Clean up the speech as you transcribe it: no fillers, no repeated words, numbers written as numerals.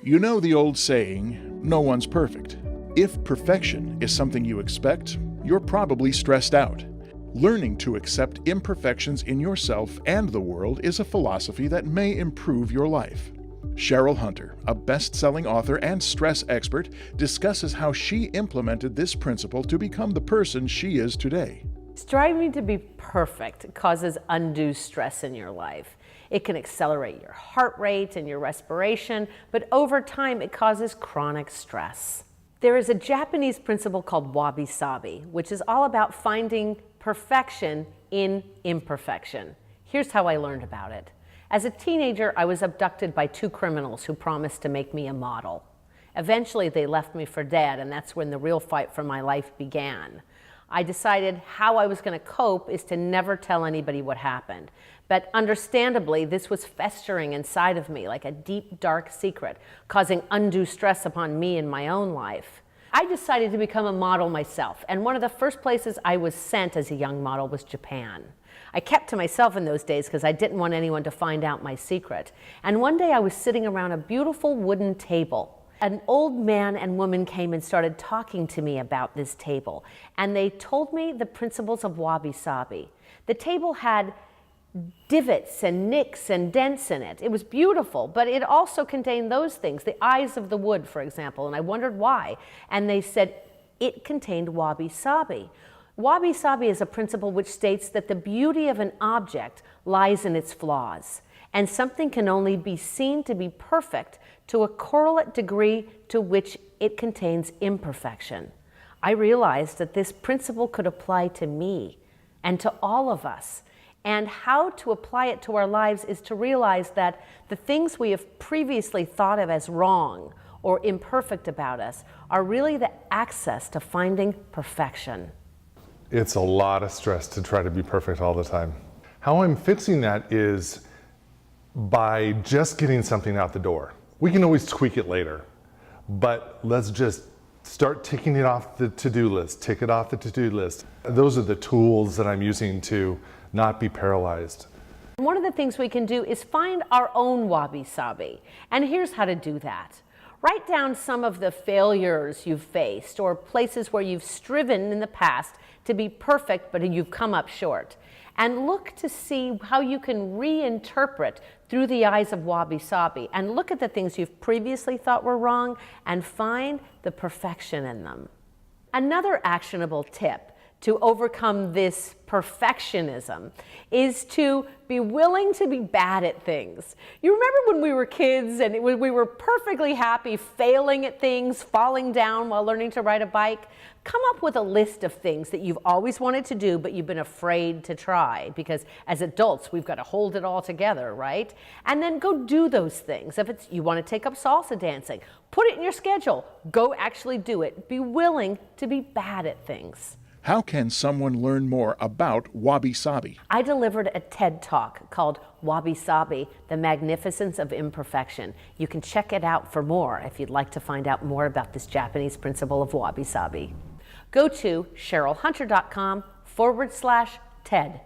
You know the old saying, no one's perfect. If perfection is something you expect, you're probably stressed out. Learning to accept imperfections in yourself and the world is a philosophy that may improve your life. Cheryl Hunter, a best-selling author and stress expert, discusses how she implemented this principle to become the person she is today. Striving to be perfect causes undue stress in your life. It can accelerate your heart rate and your respiration, but over time it causes chronic stress. There is a Japanese principle called wabi-sabi, which is all about finding perfection in imperfection. Here's how I learned about it. As a teenager, I was abducted by two criminals who promised to make me a model. Eventually, they left me for dead, and that's when the real fight for my life began. I decided how I was going to cope is to never tell anybody what happened. But understandably, this was festering inside of me like a deep, dark secret, causing undue stress upon me in my own life. I decided to become a model myself, and one of the first places I was sent as a young model was Japan. I kept to myself in those days because I didn't want anyone to find out my secret. And one day I was sitting around a beautiful wooden table. An old man and woman came and started talking to me about this table, and they told me the principles of wabi-sabi. The table had divots and nicks and dents in it. It was beautiful, but it also contained those things, the eyes of the wood, for example, and I wondered why. And they said it contained wabi-sabi. Wabi-sabi is a principle which states that the beauty of an object lies in its flaws, and something can only be seen to be perfect to a correlate degree to which it contains imperfection. I realized that this principle could apply to me and to all of us. And how to apply it to our lives is to realize that the things we have previously thought of as wrong or imperfect about us are really the access to finding perfection. It's a lot of stress to try to be perfect all the time. How I'm fixing that is by just getting something out the door. We can always tweak it later, but let's just start ticking it off the to-do list, tick it off the to-do list. Those are the tools that I'm using to not be paralyzed. One of the things we can do is find our own wabi-sabi, and here's how to do that. Write down some of the failures you've faced or places where you've striven in the past to be perfect but you've come up short. And look to see how you can reinterpret through the eyes of wabi-sabi and look at the things you've previously thought were wrong and find the perfection in them. Another actionable tip to overcome this perfectionism is to be willing to be bad at things. You remember when we were kids and we were perfectly happy failing at things, falling down while learning to ride a bike? Come up with a list of things that you've always wanted to do but you've been afraid to try, because as adults we've got to hold it all together, right? And then go do those things. If it's you want to take up salsa dancing, put it in your schedule. Go actually do it. Be willing to be bad at things. How can someone learn more about wabi-sabi? I delivered a TED Talk called Wabi-sabi, The Magnificence of Imperfection. You can check it out for more if you'd like to find out more about this Japanese principle of wabi-sabi. Go to CherylHunter.com/TED.